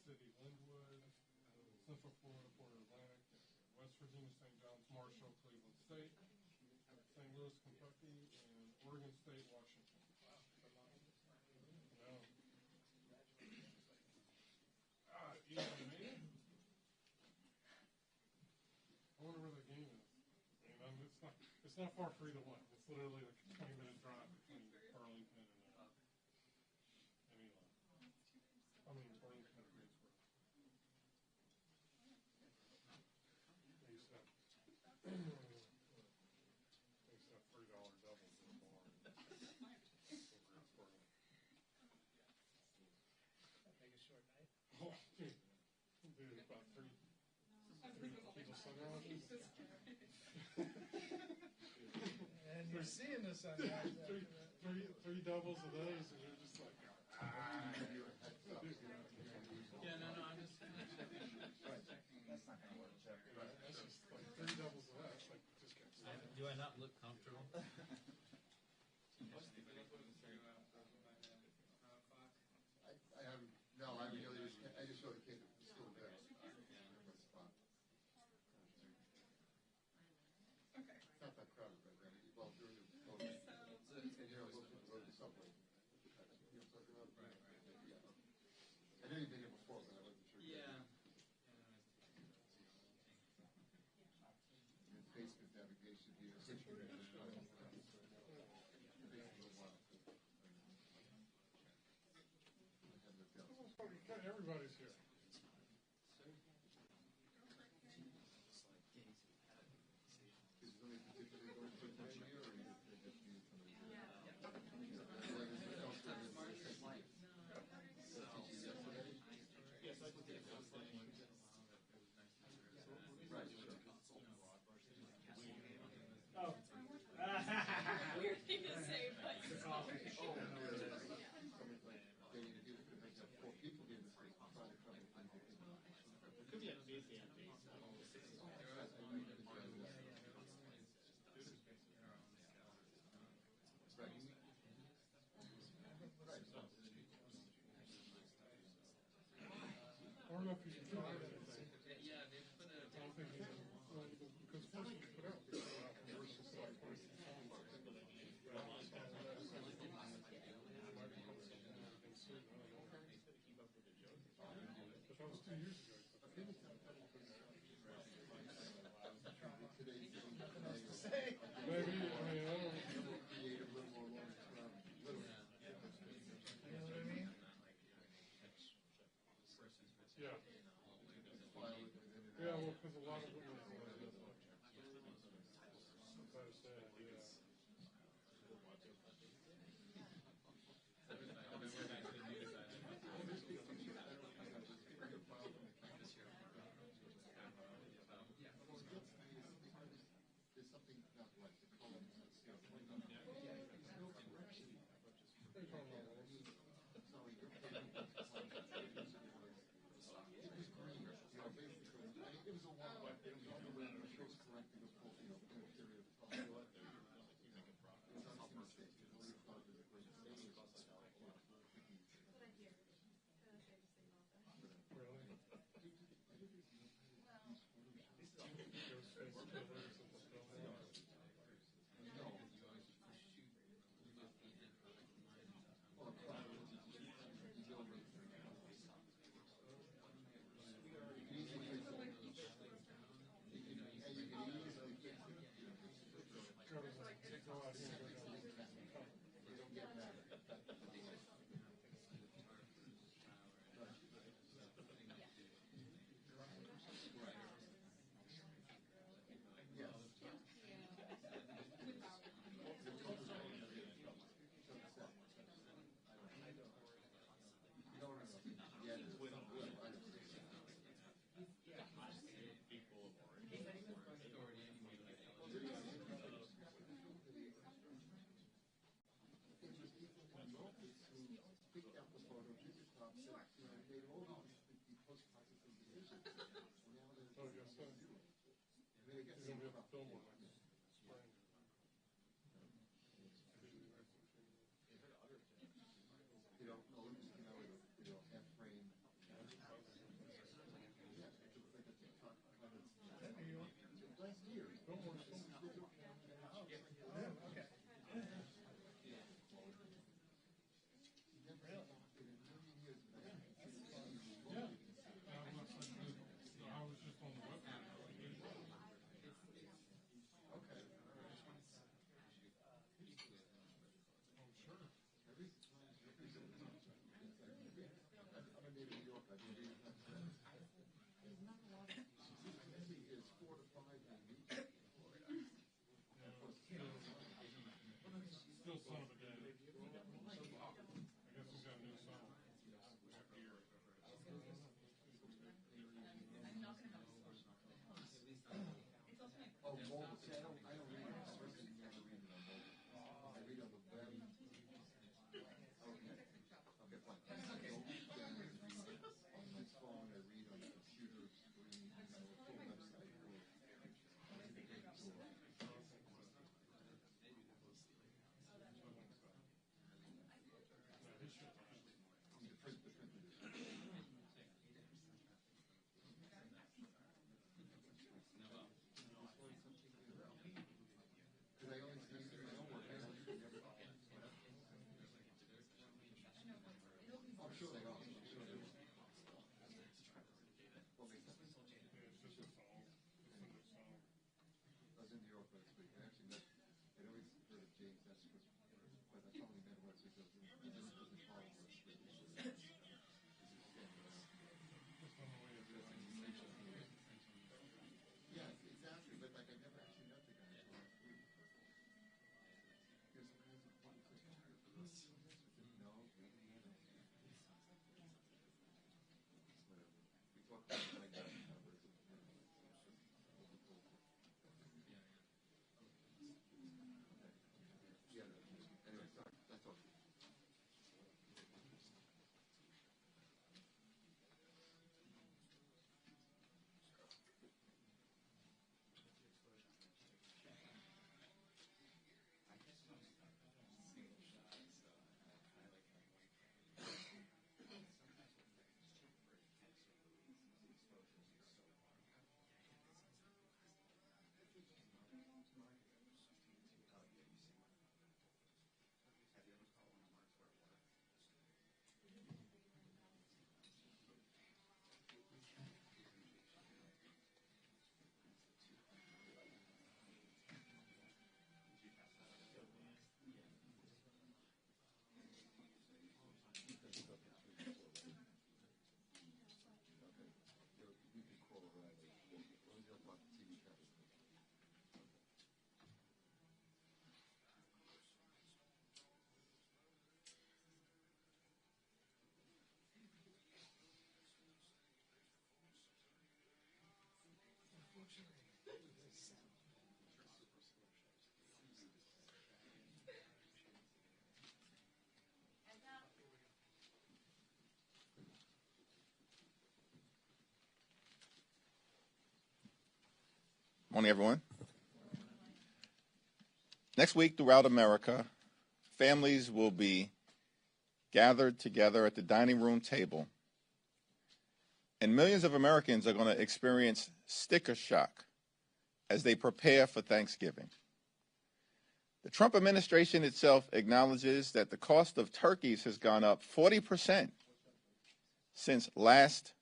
City, Linwood, Central Florida, Border Atlantic, West Virginia, St. John's, Marshall, Cleveland State, St. Louis, Kentucky, and Oregon State, Washington. No. You know what I mean? I wonder where the game is. I mean, it's not far for either one. It's literally like a 20-minute drive between Burlington and Elon. I mean, Burlington and Greensboro. They used to have $30 doubles in the bar in Greensboro. Make a short night. Oh, dude, about 3 people sunrises. And you're seeing the sunrise. Three doubles of those, and you're just like, Yeah, no, I'm just checking. That's not going to work. That's just like 3 doubles of that. It's like, just get Do I not look comfortable? I haven't. No, I really just. I just sort of came still there. Spot. Okay. It's not that crowded, but well, during the vote, and you're looking to go to the subway. You know what I'm talking about? Right. Yeah. I know you've been here before, but I wasn't sure. Yeah. Basement navigation here. Everybody's here. Is there any particular going for time here, or you just need somebody? Yes, I did. Right, sure. Oh. Weird thing to say, but. They need to do it because they have 4 people here this week. Trying to come in. It could be a busy empty. Right. I don't know if you should try anything. Yeah, they put I don't think you should. Because first you put out people out versus like But that was 2 years ago. Nothing else to say. Maybe, I mean, I don't know. Create a little more long term. You know what I mean? Yeah. File it. Yeah, well, because a lot of them are supposed to, yeah. There's something not right. The columns and stuff. There's no correction. Sorry, you're it was green, you know, basically. I mean, it was a while back. It was on the way. It was correcting a full, you know, period of time. It was not a mistake. It was a great mistake. Really? Don't worry. Okay. Yeah. I was just on the website. I'm sure. I'm a native New Yorker. I believe it's 4 to 5 in a week. Still son of a day. I guess he's got a new son. Oh, mobile. See, I don't read it. I personally never read it on mobile. I read on the web. Okay. Okay, fine. I don't read on this phone. I read on the computer screen, a full website. Because I only use it in my own work. I don't use it every day. I'm sure they are. I'm sure they are. What makes sense? It's just a song. It's a new song. I was in New York last week. I actually met, I'd always heard of James Esquith, but I finally met him once because he just doesn't follow us. Just on the way to do it. Yes, exactly, but like I never actually met the guy until last week. He goes, "What do you think for this?" I said, "No, really, whatever." We talked about it like that. Yeah, anyway, sorry, that's all. You can call O'Reilly. Or you'll talk to TV cameras. Morning, everyone. Next week, throughout America, families will be gathered together at the dining room table, and millions of Americans are going to experience sticker shock as they prepare for Thanksgiving. The Trump administration itself acknowledges that the cost of turkeys has gone up 40% since last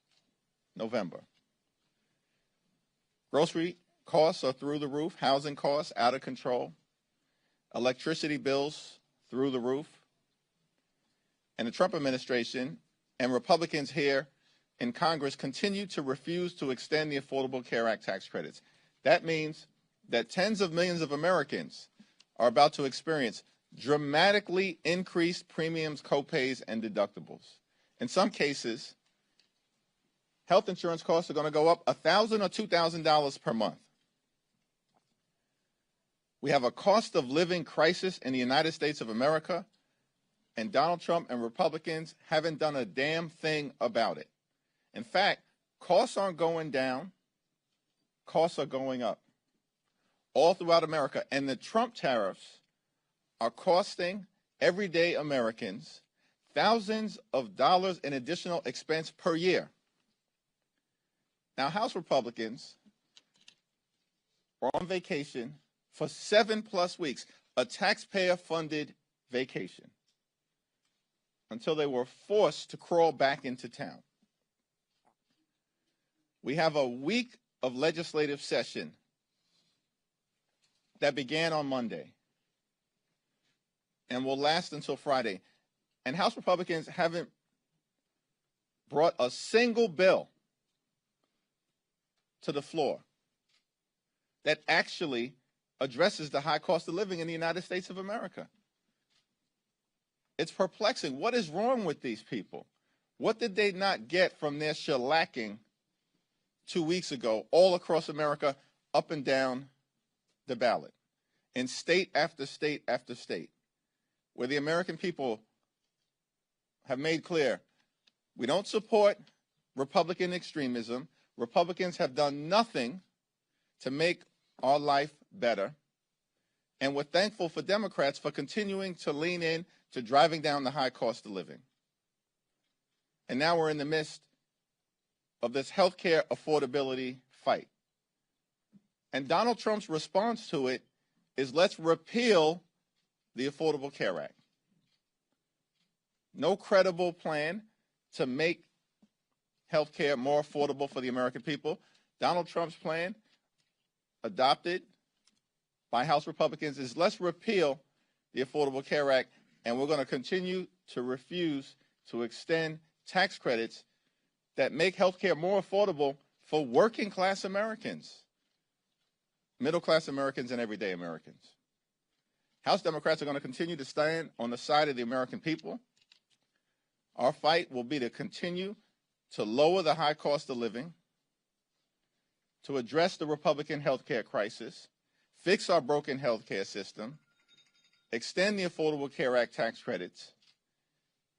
November. Grocery costs are through the roof, housing costs out of control, electricity bills through the roof. And the Trump administration and Republicans here in Congress continue to refuse to extend the Affordable Care Act tax credits. That means that tens of millions of Americans are about to experience dramatically increased premiums, copays, and deductibles. In some cases, health insurance costs are going to go up $1,000 or $2,000 per month. We have a cost of living crisis in the United States of America, and Donald Trump and Republicans haven't done a damn thing about it. In fact, costs aren't going down, costs are going up all throughout America. And the Trump tariffs are costing everyday Americans thousands of dollars in additional expense per year. Now, House Republicans were on vacation for 7+ weeks, a taxpayer-funded vacation, until they were forced to crawl back into town. We have a week of legislative session that began on Monday and will last until Friday. And House Republicans haven't brought a single bill to the floor that actually addresses the high cost of living in the United States of America. It's perplexing. What is wrong with these people? What did they not get from their shellacking 2 weeks ago all across America, up and down the ballot, in state after state after state, where the American people have made clear we don't support Republican extremism. Republicans have done nothing to make our life better. And we're thankful for Democrats for continuing to lean in to driving down the high cost of living. And now we're in the midst of this healthcare affordability fight. And Donald Trump's response to it is, let's repeal the Affordable Care Act. No credible plan to make healthcare more affordable for the American people. Donald Trump's plan, adopted by House Republicans, is let's repeal the Affordable Care Act, and we're going to continue to refuse to extend tax credits that make healthcare more affordable for working class Americans, middle class Americans, and everyday Americans. House Democrats are going to continue to stand on the side of the American people. Our fight will be to continue to lower the high cost of living, to address the Republican healthcare crisis, fix our broken healthcare system, extend the Affordable Care Act tax credits,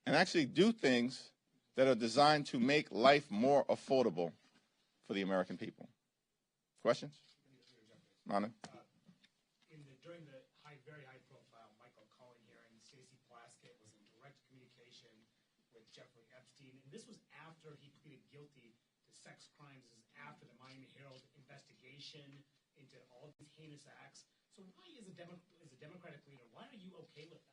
and actually do things that are designed to make life more affordable for the American people. Questions? Manu? During the very high-profile Michael Cohen hearing, Stacey Plaskett was in direct communication with Jeffrey Epstein, and this was after he pleaded guilty to sex crimes. This is after the Miami Herald investigation into all these heinous acts. So why, as a Democratic leader, why are you okay with that?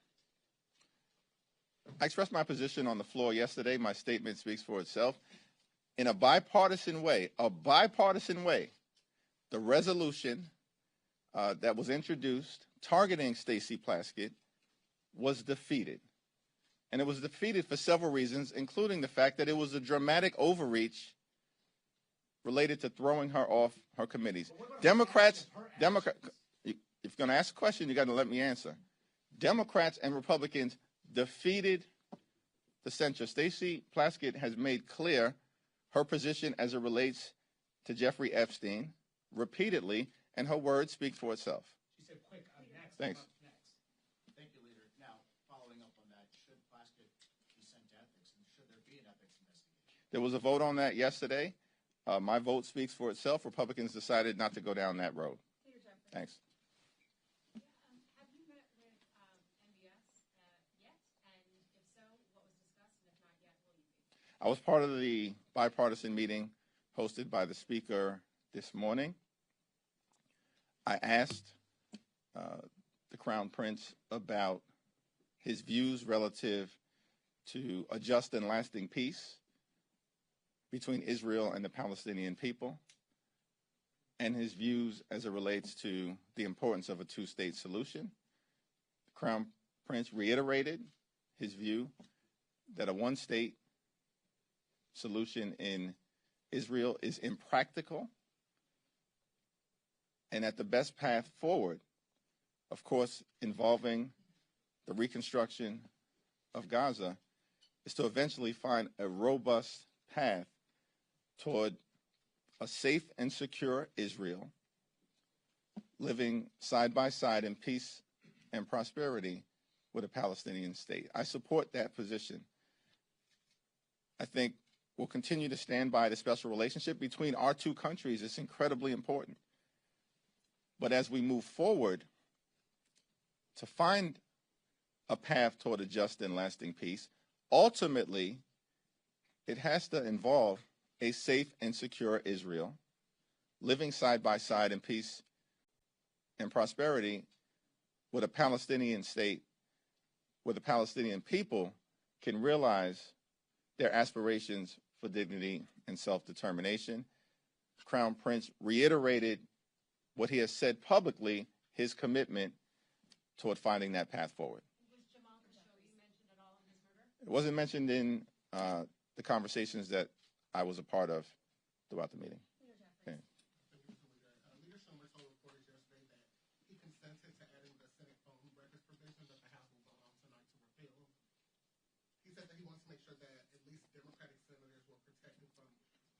I expressed my position on the floor yesterday. My statement speaks for itself. In a bipartisan way, the resolution that was introduced targeting Stacey Plaskett was defeated. And it was defeated for several reasons, including the fact that it was a dramatic overreach related to throwing her off her committees. Democrats, if you're going to ask a question, you got to let me answer. Democrats and Republicans defeated the censure. Stacey Plaskett has made clear her position as it relates to Jeffrey Epstein repeatedly, and her words speak for itself. She said, quick, I'm next. Thanks. I'm next. Thank you, Leader. Now, following up on that, should Plaskett be sent to ethics, and should there be an ethics investigation? There was a vote on that yesterday. My vote speaks for itself. Republicans decided not to go down that road. Thanks. Have you met with MBS yet? And if so, what was discussed? And if not yet, will you be? I was part of the bipartisan meeting hosted by the Speaker this morning. I asked the Crown Prince about his views relative to a just and lasting peace between Israel and the Palestinian people, and his views as it relates to the importance of a two-state solution. The Crown Prince reiterated his view that a one-state solution in Israel is impractical, and that the best path forward, of course, involving the reconstruction of Gaza, is to eventually find a robust path toward a safe and secure Israel, living side by side in peace and prosperity with a Palestinian state. I support that position. I think we'll continue to stand by the special relationship between our two countries. It's incredibly important. But as we move forward to find a path toward a just and lasting peace, ultimately, it has to involve a safe and secure Israel, living side by side in peace and prosperity with a Palestinian state, where the Palestinian people can realize their aspirations for dignity and self-determination. Crown Prince reiterated what he has said publicly, his commitment toward finding that path forward. Was Jamal Khashoggi mentioned at all in his murder? It wasn't mentioned in the conversations that I was a part of throughout the meeting. Okay. Leader Schumer told reporters yesterday that he consented to adding the Senate phone records provision that the House will vote on tonight to repeal. He said that he wants to make sure that at least Democratic senators were protected from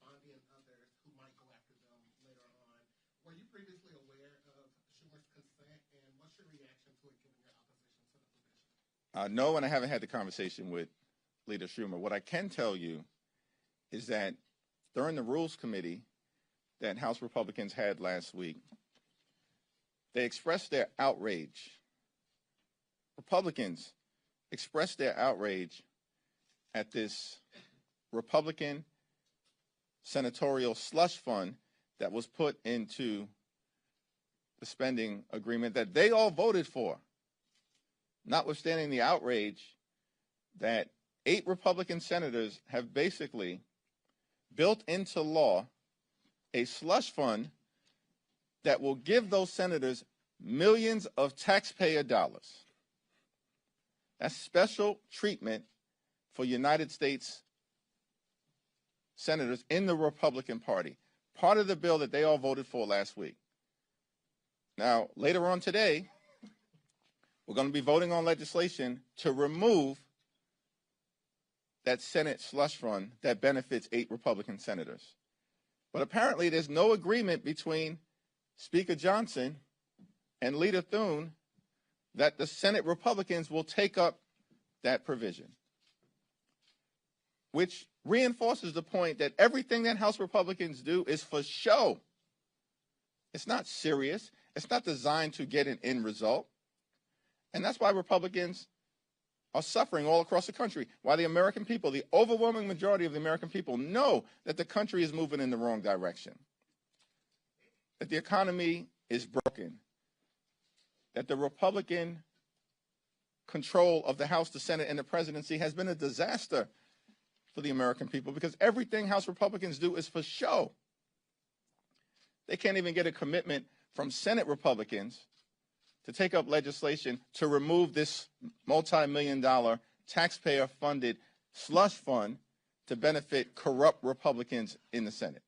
Bondi and others who might go after them later on. Were you previously aware of Schumer's consent, and what's your reaction to it given your opposition to the provision? No, and I haven't had the conversation with Leader Schumer. What I can tell you is that during the Rules Committee that House Republicans had last week, they expressed their outrage. Republicans expressed their outrage at this Republican senatorial slush fund that was put into the spending agreement that they all voted for, notwithstanding the outrage that 8 Republican senators have basically built into law a slush fund that will give those senators millions of taxpayer dollars. That's special treatment for United States senators in the Republican Party, part of the bill that they all voted for last week. Now, later on today, we're going to be voting on legislation to remove that Senate slush fund that benefits 8 Republican senators. But apparently there's no agreement between Speaker Johnson and Leader Thune that the Senate Republicans will take up that provision, which reinforces the point that everything that House Republicans do is for show. It's not serious. It's not designed to get an end result. And that's why Republicans are suffering all across the country, while the American people, the overwhelming majority of the American people, know that the country is moving in the wrong direction, that the economy is broken, that the Republican control of the House, the Senate, and the presidency has been a disaster for the American people, because everything House Republicans do is for show. They can't even get a commitment from Senate Republicans to take up legislation to remove this multi-million-dollar taxpayer-funded slush fund to benefit corrupt Republicans in the Senate.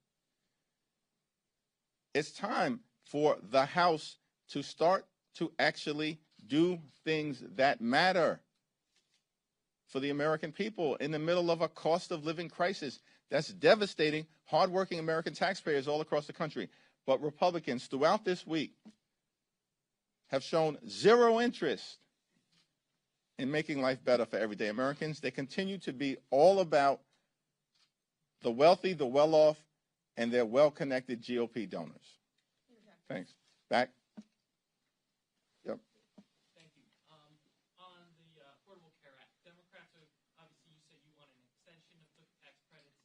It's time for the House to start to actually do things that matter for the American people in the middle of a cost of living crisis that's devastating hardworking American taxpayers all across the country. But Republicans throughout this week have shown zero interest in making life better for everyday Americans. They continue to be all about the wealthy, the well-off, and their well-connected GOP donors. Thanks. Back. Yep. Thank you. On the Affordable Care Act, Democrats are, obviously you said you want an extension of the tax credits.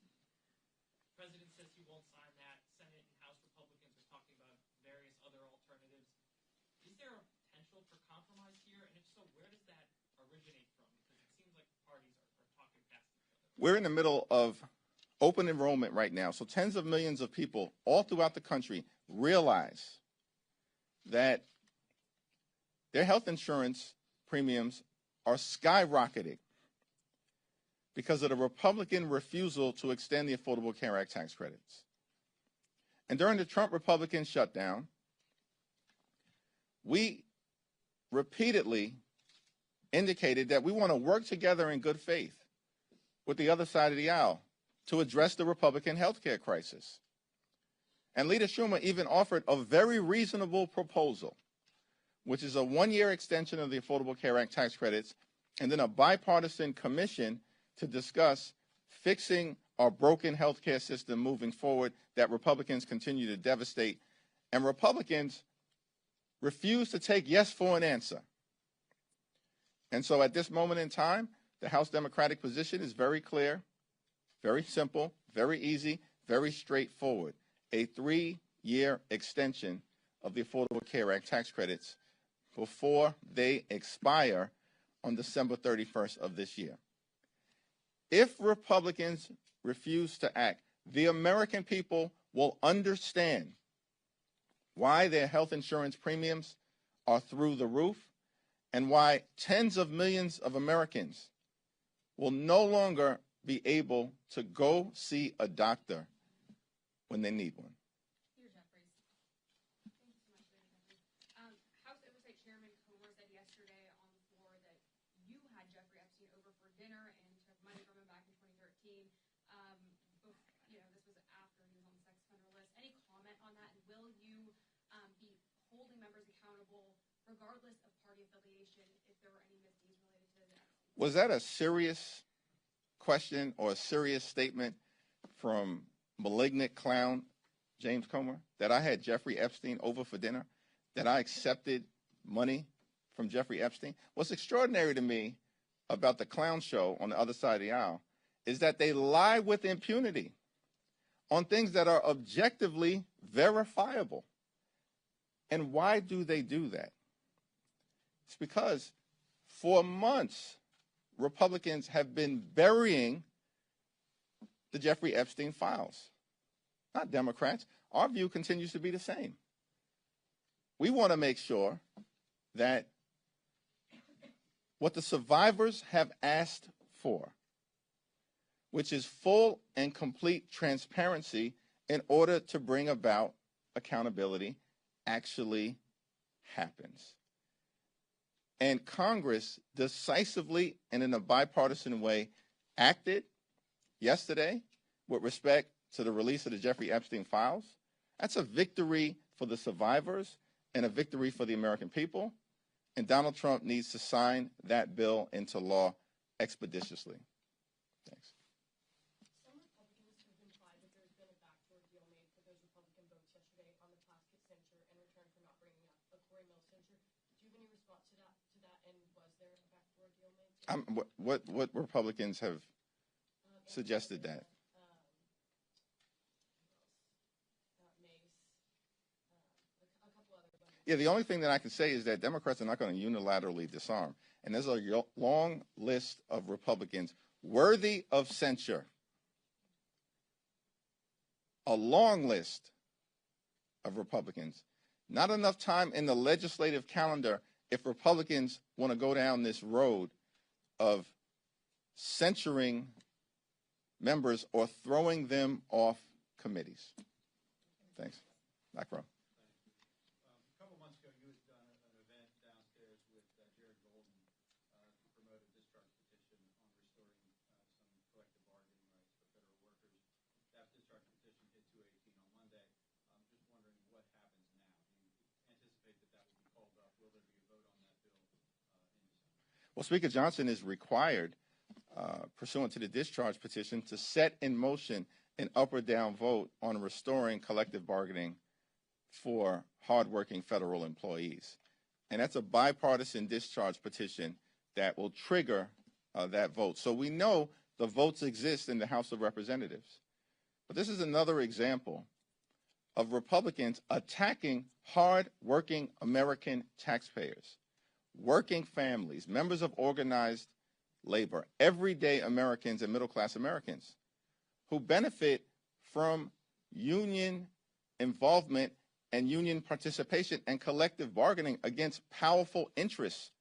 The president says he won't sign that. Senate and House Republicans are talking about various other alternatives. Is there a potential for compromise here? And if so, where does that originate from? Because it seems like parties are talking past each other. We're in the middle of open enrollment right now. So tens of millions of people all throughout the country realize that their health insurance premiums are skyrocketing because of the Republican refusal to extend the Affordable Care Act tax credits. And during the Trump Republican shutdown, we repeatedly indicated that we want to work together in good faith with the other side of the aisle to address the Republican health care crisis. And Leader Schumer even offered a very reasonable proposal, which is a 1-year extension of the Affordable Care Act tax credits and then a bipartisan commission to discuss fixing our broken health care system moving forward that Republicans continue to devastate. And Republicans refuse to take yes for an answer. And so at this moment in time, the House Democratic position is very clear, very simple, very easy, very straightforward. A 3-year extension of the Affordable Care Act tax credits before they expire on December 31st of this year. If Republicans refuse to act, the American people will understand why their health insurance premiums are through the roof and why tens of millions of Americans will no longer be able to go see a doctor when they need one. Here, Jeffries. Thank you so much, Lady Jeffries. House Oversight Chairman Comer said yesterday on the floor that you had Jeffrey Epstein over for dinner and took money from him back in 2013. This was after he was on the sex offender list. Any comment on that? And will you be holding members accountable, regardless of party affiliation, if there were any misdeeds related to the Epstein? Was that a serious question or a serious statement from malignant clown James Comer, that I had Jeffrey Epstein over for dinner, that I accepted money from Jeffrey Epstein? What's extraordinary to me about the clown show on the other side of the aisle is that they lie with impunity on things that are objectively verifiable. And why do they do that? It's because for months, Republicans have been burying the Jeffrey Epstein files. Not Democrats. Our view continues to be the same. We want to make sure that what the survivors have asked for, which is full and complete transparency in order to bring about accountability, actually happens. And Congress decisively and in a bipartisan way acted yesterday with respect to the release of the Jeffrey Epstein files. That's a victory for the survivors and a victory for the American people. And Donald Trump needs to sign that bill into law expeditiously. Thanks. Some Republicans have implied that there's been a backdoor deal made for those Republican votes yesterday on the Plaskett censure in return for not bringing up a Corey Mills censure. Do you have any response to that? And was there a backdoor deal made? What Republicans have suggested that? Yeah, the only thing that I can say is that Democrats are not going to unilaterally disarm. And there's a long list of Republicans worthy of censure. A long list of Republicans. Not enough time in the legislative calendar if Republicans want to go down this road of censuring members or throwing them off committees. Thanks. Back row. A couple months ago, you had done an event downstairs with Jared Golden to promote a discharge petition on restoring some collective bargaining rights for federal workers. That discharge petition hit 218 on Monday. I'm just wondering what happens now. Do you anticipate that that will be called up? Will there be a vote on that bill in December? Well, Speaker Johnson is required, pursuant to the discharge petition, to set in motion an up or down vote on restoring collective bargaining for hardworking federal employees. And that's a bipartisan discharge petition that will trigger that vote. So we know the votes exist in the House of Representatives. But this is another example of Republicans attacking hardworking American taxpayers, working families, members of organized labor, everyday Americans and middle-class Americans who benefit from union involvement and union participation and collective bargaining against powerful interests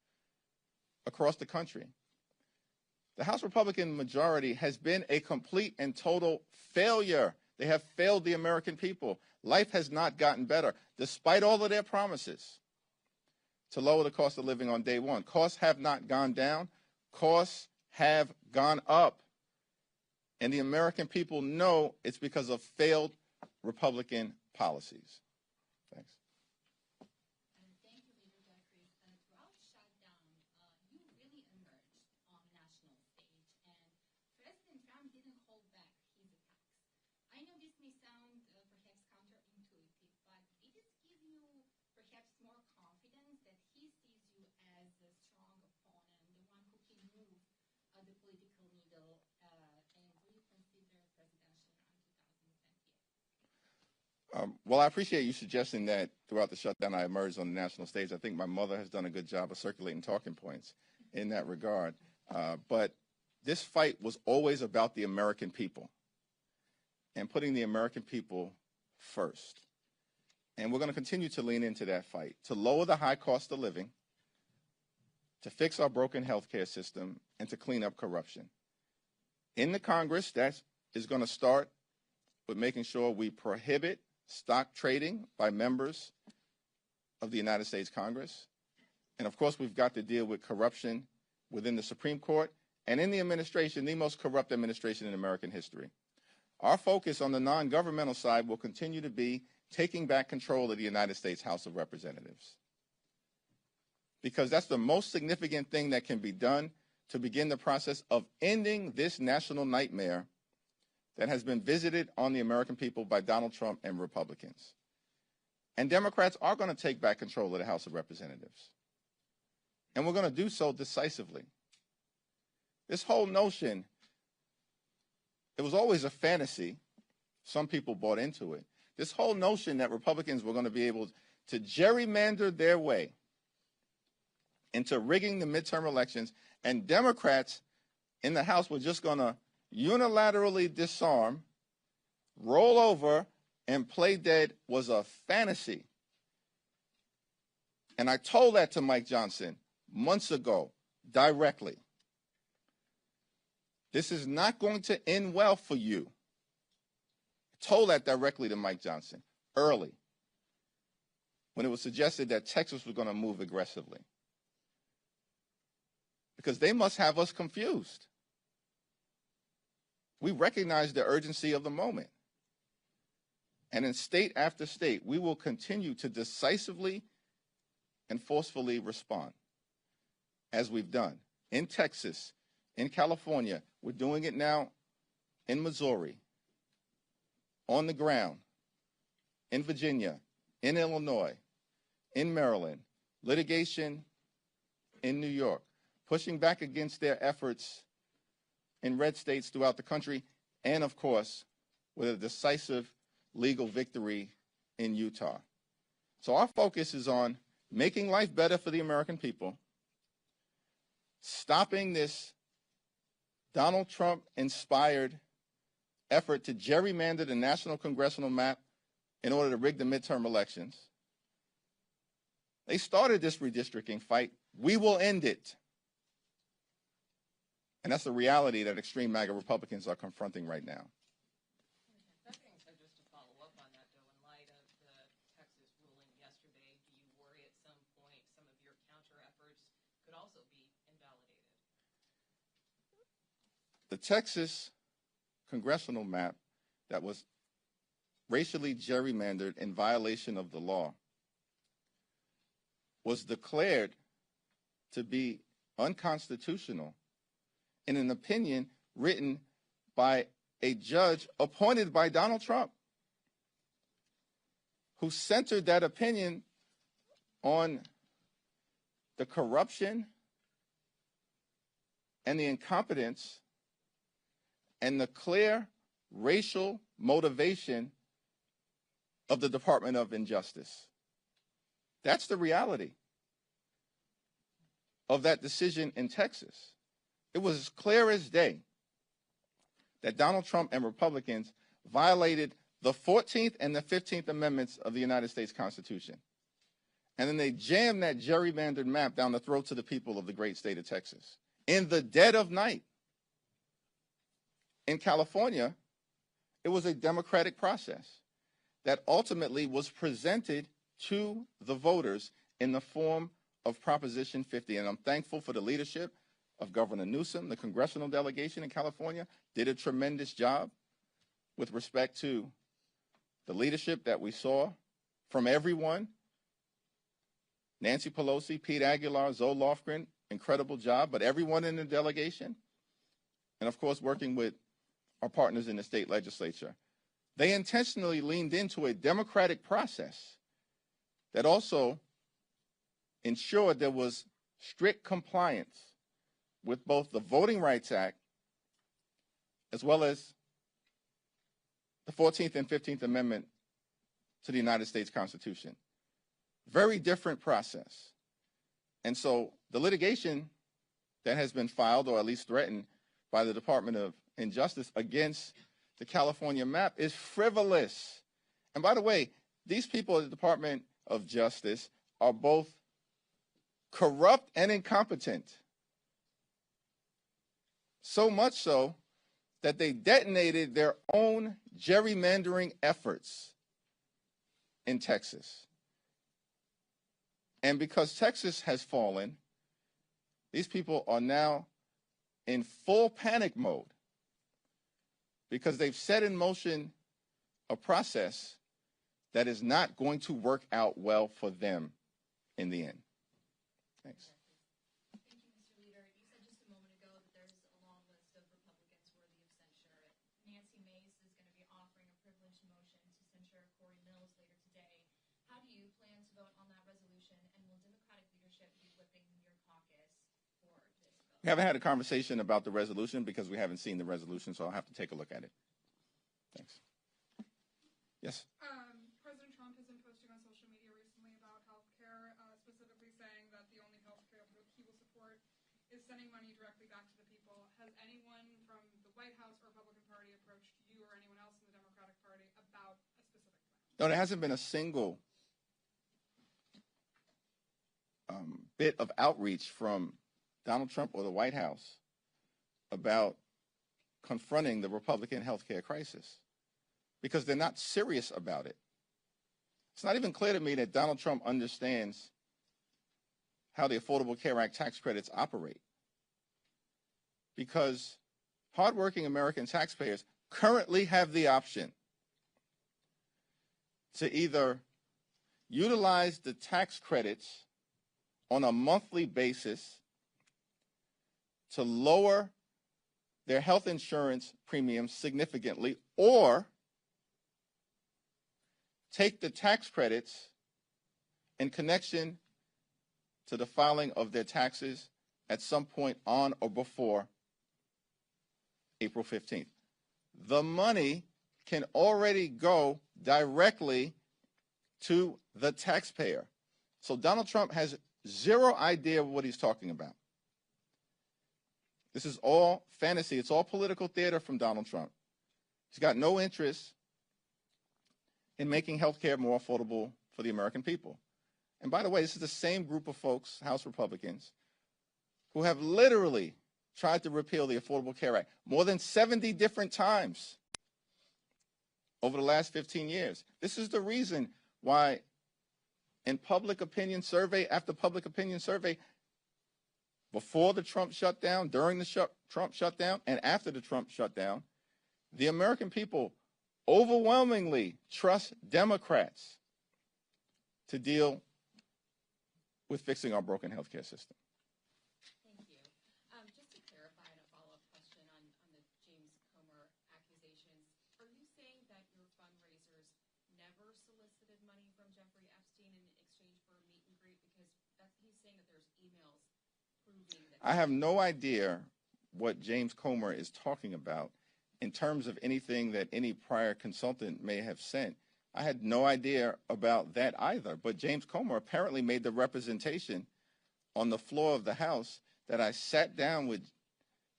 across the country. The House Republican majority has been a complete and total failure. They have failed the American people. Life has not gotten better, despite all of their promises to lower the cost of living on day one. Costs have not gone down. Costs have gone up. And the American people know it's because of failed Republican policies. Thanks. Thank you, Leader Jeffries. Throughout shutdown, you really emerged on the national stage, and President Trump didn't hold back his attacks. I know this may sound perhaps counterintuitive, but it just gives you perhaps more confidence that he sees you as a strong opponent, the one who can move the political needle, and will you consider presidential run 2028? Well, I appreciate you suggesting that throughout the shutdown I emerged on the national stage. I think my mother has done a good job of circulating talking points in that regard. But this fight was always about the American people and putting the American people first. And we're going to continue to lean into that fight, to lower the high cost of living, to fix our broken healthcare system, and to clean up corruption. In the Congress, that is going to start with making sure we prohibit stock trading by members of the United States Congress. And of course, we've got to deal with corruption within the Supreme Court and in the administration, the most corrupt administration in American history. Our focus on the non-governmental side will continue to be taking back control of the United States House of Representatives, because that's the most significant thing that can be done to begin the process of ending this national nightmare that has been visited on the American people by Donald Trump and Republicans. And Democrats are going to take back control of the House of Representatives. And we're going to do so decisively. This whole notion, it was always a fantasy. Some people bought into it. This whole notion that Republicans were going to be able to gerrymander their way into rigging the midterm elections, and Democrats in the House were just going to unilaterally disarm, roll over, and play dead was a fantasy. And I told that to Mike Johnson months ago, directly. This is not going to end well for you. I told that directly to Mike Johnson, early, when it was suggested that Texas was going to move aggressively. Because they must have us confused. We recognize the urgency of the moment. And in state after state, we will continue to decisively and forcefully respond, as we've done in Texas, in California. We're doing it now in Missouri, on the ground, in Virginia, in Illinois, in Maryland, litigation in New York, pushing back against their efforts in red states throughout the country, and of course, with a decisive legal victory in Utah. So our focus is on making life better for the American people, stopping this Donald Trump-inspired effort to gerrymander the national congressional map in order to rig the midterm elections. They started this redistricting fight. We will end it. And that's the reality that extreme MAGA Republicans are confronting right now. That being said, just to follow up on that, though, in light of the Texas ruling yesterday, do you worry at some point some of your counter efforts could also be invalidated? The Texas congressional map that was racially gerrymandered in violation of the law was declared to be unconstitutional in an opinion written by a judge appointed by Donald Trump, who centered that opinion on the corruption and the incompetence and the clear racial motivation of the Department of Injustice. That's the reality of that decision in Texas. It was as clear as day that Donald Trump and Republicans violated the 14th and the 15th Amendments of the United States Constitution. And then they jammed that gerrymandered map down the throats of the people of the great state of Texas in the dead of night. In California, it was a democratic process that ultimately was presented to the voters in the form of Proposition 50. And I'm thankful for the leadership of Governor Newsom. The congressional delegation in California did a tremendous job with respect to the leadership that we saw from everyone. Nancy Pelosi, Pete Aguilar, Zoe Lofgren, incredible job, but everyone in the delegation, and of course working with our partners in the state legislature, they intentionally leaned into a democratic process that also ensured there was strict compliance with both the Voting Rights Act as well as the 14th and 15th Amendment to the United States Constitution. Very different process. And so the litigation that has been filed, or at least threatened, by the Department of Injustice against the California map is frivolous. And by the way, these people at the Department of Justice are both corrupt and incompetent. So much so that they detonated their own gerrymandering efforts in Texas. And because Texas has fallen, these people are now in full panic mode because they've set in motion a process that is not going to work out well for them in the end. Thanks. Thank you, Mr. Leader. You said just a moment ago that there's a long list of Republicans worthy of censure. Nancy Mace is going to be offering a privileged motion to censure Corey Mills later today. How do you plan to vote on that resolution, and will Democratic leadership be whipping your caucus for this bill? We haven't had a conversation about the resolution because we haven't seen the resolution, so I'll have to take a look at it. Thanks. Yes? President Trump has been posting on social media recently about health care, specifically saying that the only health care that he will support is sending money directly back to the people. Has anyone from the White House or Republican Party approached you or anyone else in the Democratic Party about a specific plan? No, there hasn't been a single bit of outreach from Donald Trump or the White House about confronting the Republican health care crisis because they're not serious about it. It's not even clear to me that Donald Trump understands how the Affordable Care Act tax credits operate, because hardworking American taxpayers currently have the option to either utilize the tax credits on a monthly basis to lower their health insurance premiums significantly, or take the tax credits in connection to the filing of their taxes at some point on or before April 15th. The money can already go directly to the taxpayer. So Donald Trump has zero idea of what he's talking about. This is all fantasy. It's all political theater from Donald Trump. He's got no interest in making health care more affordable for the American people. And by the way, this is the same group of folks, House Republicans, who have literally tried to repeal the Affordable Care Act more than 70 different times over the last 15 years. This is the reason why in public opinion survey after public opinion survey, before the Trump shutdown, during the Trump shutdown, and after the Trump shutdown, the American people overwhelmingly trust Democrats to deal with fixing our broken healthcare system. Thank you. Just to clarify, and a follow-up question on the James Comer accusations, are you saying that your fundraisers never solicited money from Jeffrey Epstein in exchange for a meet and greet? Because he's saying that there's emails proving that... I have no idea what James Comer is talking about in terms of anything that any prior consultant may have sent. I had no idea about that either. But James Comer apparently made the representation on the floor of the House that I sat down with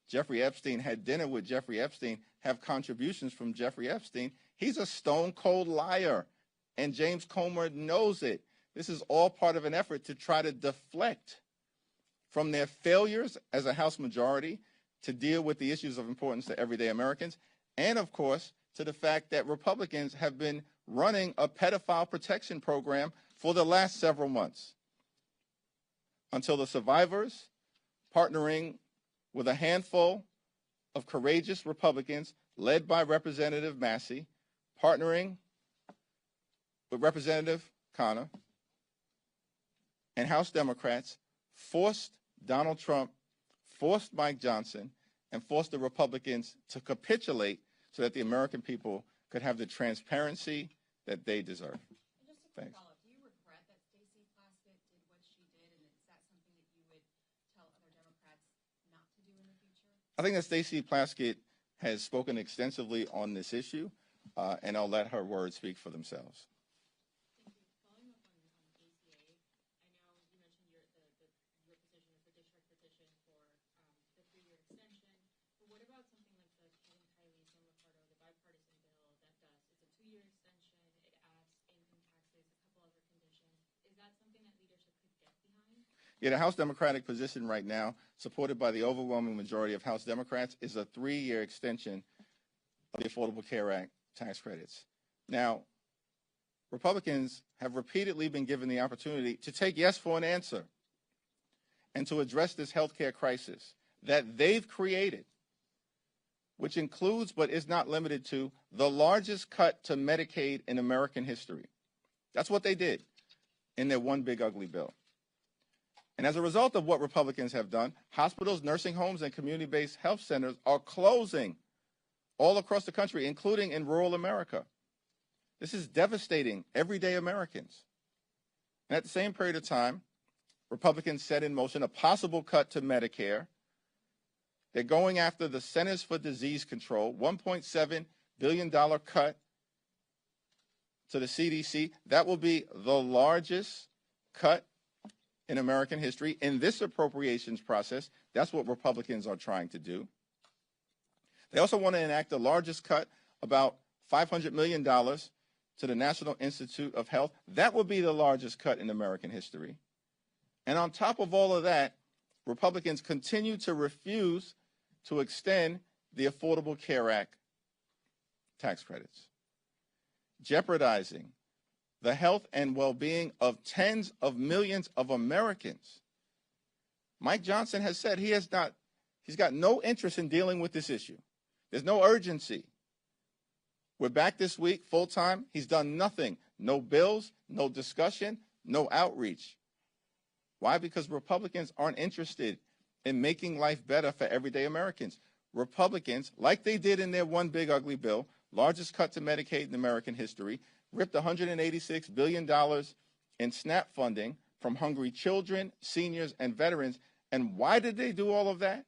Jeffrey Epstein, had dinner with Jeffrey Epstein, have contributions from Jeffrey Epstein. He's a stone cold liar, and James Comer knows it. This is all part of an effort to try to deflect from their failures as a House majority to deal with the issues of importance to everyday Americans, and of course, to the fact that Republicans have been running a pedophile protection program for the last several months until the survivors, partnering with a handful of courageous Republicans led by Representative Massey, partnering with Representative Connor and House Democrats, forced Donald Trump, forced Mike Johnson, and forced the Republicans to capitulate so that the American people could have the transparency that they deserve. And just a quick Thanks. follow-up, do you regret that Stacey Plaskett did what she did, and is that something that you would tell other Democrats not to do in the future? I think that Stacey Plaskett has spoken extensively on this issue, and I'll let her words speak for themselves. The House Democratic position right now, supported by the overwhelming majority of House Democrats, is a 3-year extension of the Affordable Care Act tax credits. Now, Republicans have repeatedly been given the opportunity to take yes for an answer and to address this health care crisis that they've created, which includes but is not limited to the largest cut to Medicaid in American history. That's what they did in their one big ugly bill. And as a result of what Republicans have done, hospitals, nursing homes, and community-based health centers are closing all across the country, including in rural America. This is devastating everyday Americans. And at the same period of time, Republicans set in motion a possible cut to Medicare. They're going after the Centers for Disease Control, $1.7 billion cut to the CDC. That will be the largest cut in American history. In this appropriations process, that's what Republicans are trying to do. They also want to enact the largest cut, about $500 million, to the National Institute of Health. That will be the largest cut in American history. And on top of all of that, Republicans continue to refuse to extend the Affordable Care Act tax credits, jeopardizing the health and well-being of tens of millions of Americans. Mike Johnson has said he's got no interest in dealing with this issue. There's no urgency. We're back this week full-time. He's done nothing. No bills, no discussion, no outreach. Why? Because Republicans aren't interested in making life better for everyday Americans. Republicans, like they did in their one big ugly bill, largest cut to Medicaid in American history, ripped $186 billion in SNAP funding from hungry children, seniors, and veterans. And why did they do all of that?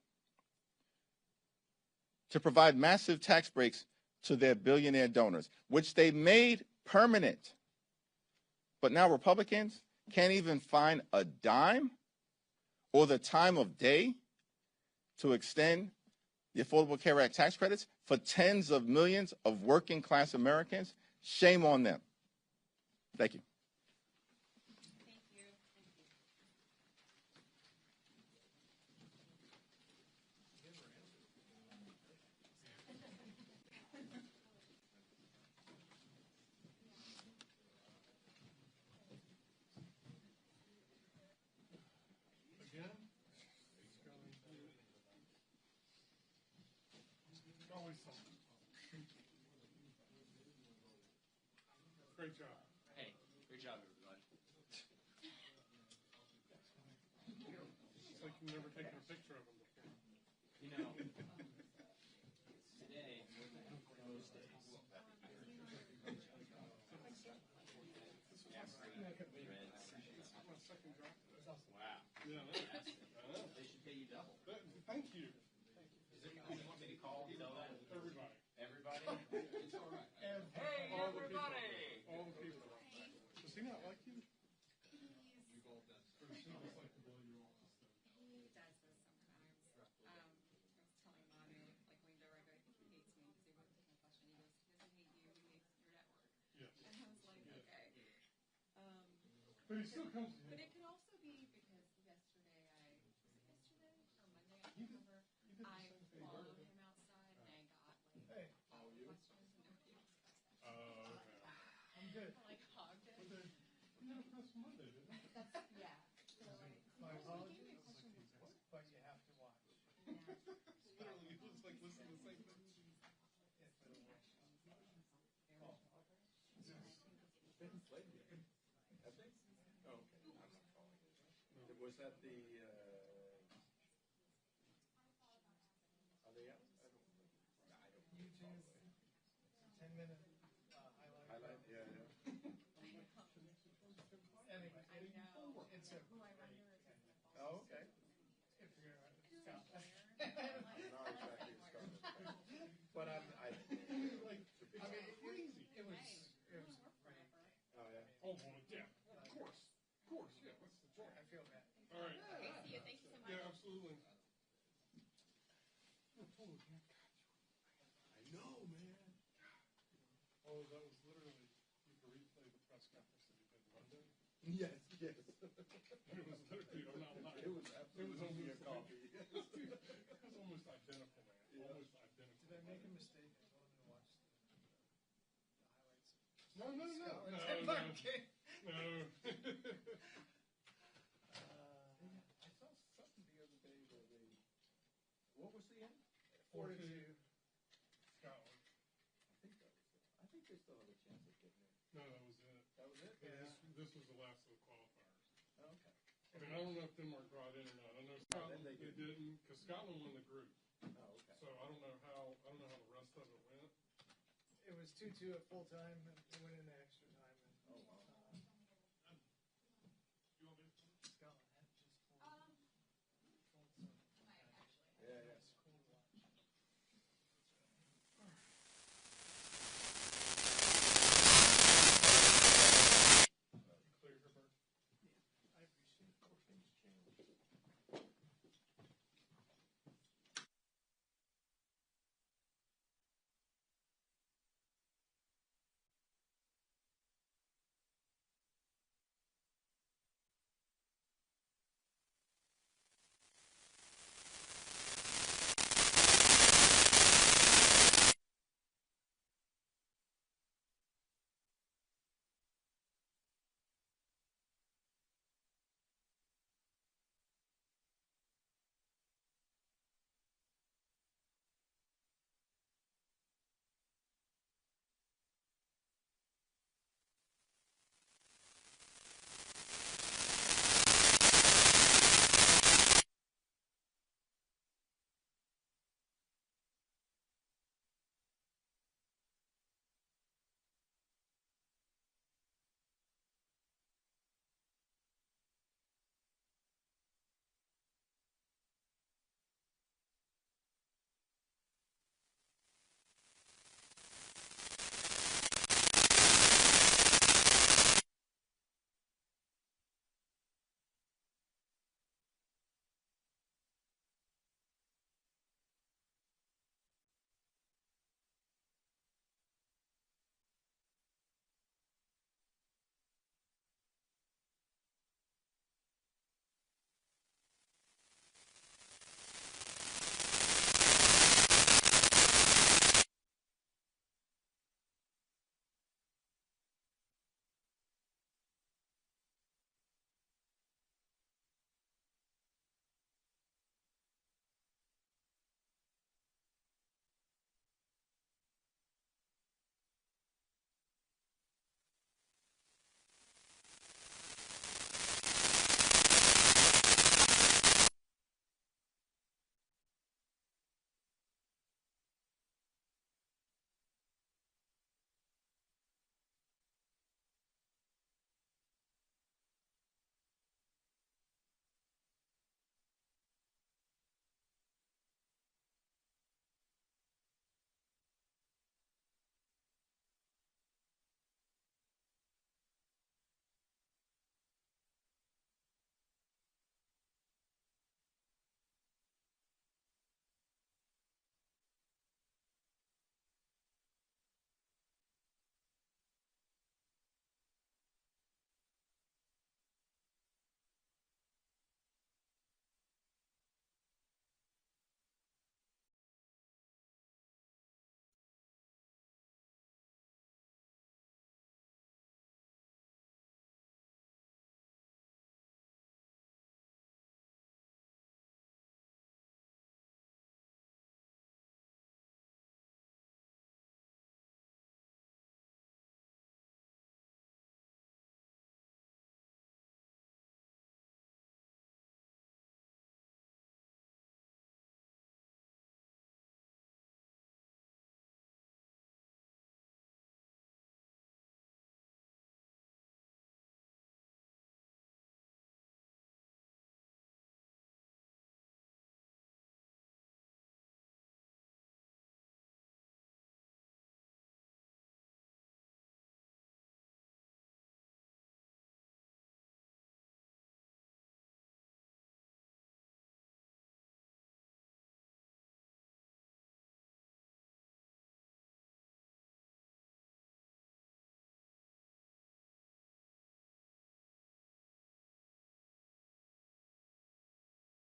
To provide massive tax breaks to their billionaire donors, which they made permanent. But now Republicans can't even find a dime or the time of day to extend the Affordable Care Act tax credits for tens of millions of working class Americans. Shame on them. Thank you. Always something. Great job. Hey, great job, everybody. It's like you've never taken a picture of him before. You know, today, most days. Wow. Yeah, They should pay you double. thank you. Is it, you want me to call and tell that? Everybody. Everybody? It's all right. Hey, All the everybody! people. All the people. Does he not like you? He does this sometimes. I was telling Manu, like going direct, I think he hates me because he wrote to my question. He goes, he doesn't hate you, he hates your network. Yes. And I was like, okay. But he still comes to you. But it can also be because yesterday or Monday, I can't remember. I followed him outside and I got like questions and nobody else asked that. Okay. I'm good. I like hogged it. But you never pressed Monday, did you? That's, yeah. So like, My he apologies, gave me a question before. but you have to watch. Literally, it looks like listen to the same thing. Was that the, are they out? YouTube's 10-minute highlight. Yeah, yeah. Anyway, I know. it's a Who I wonder is if my boss. Oh, okay. if you're Not exactly Scotland. But I Like, I mean, crazy. it was great. oh, yeah. Oh, boy, yeah. Of course. Of course, yeah. What's the joy? I feel bad. All right. Okay, see you. Thank you so much. Yeah, absolutely. I know, man. Oh, that was literally, you can replay the press conference that he did Monday. Yes, yes. It was literally, I'm not No, no, no, Scotland, no, Denmark no. game. No. I saw something the other day where they, what was the end? 4-2. Scotland. I think that was it. I think they still have a chance of getting in. No, that was it. That was it? Yeah. This was the last of the qualifiers. Oh, okay. I mean, I don't know if Denmark brought in or not. I know Scotland, they they didn't, because Scotland won the group. Oh, okay. So I don't know how the rest of it went. It was 2-2 at full time, and it went into extra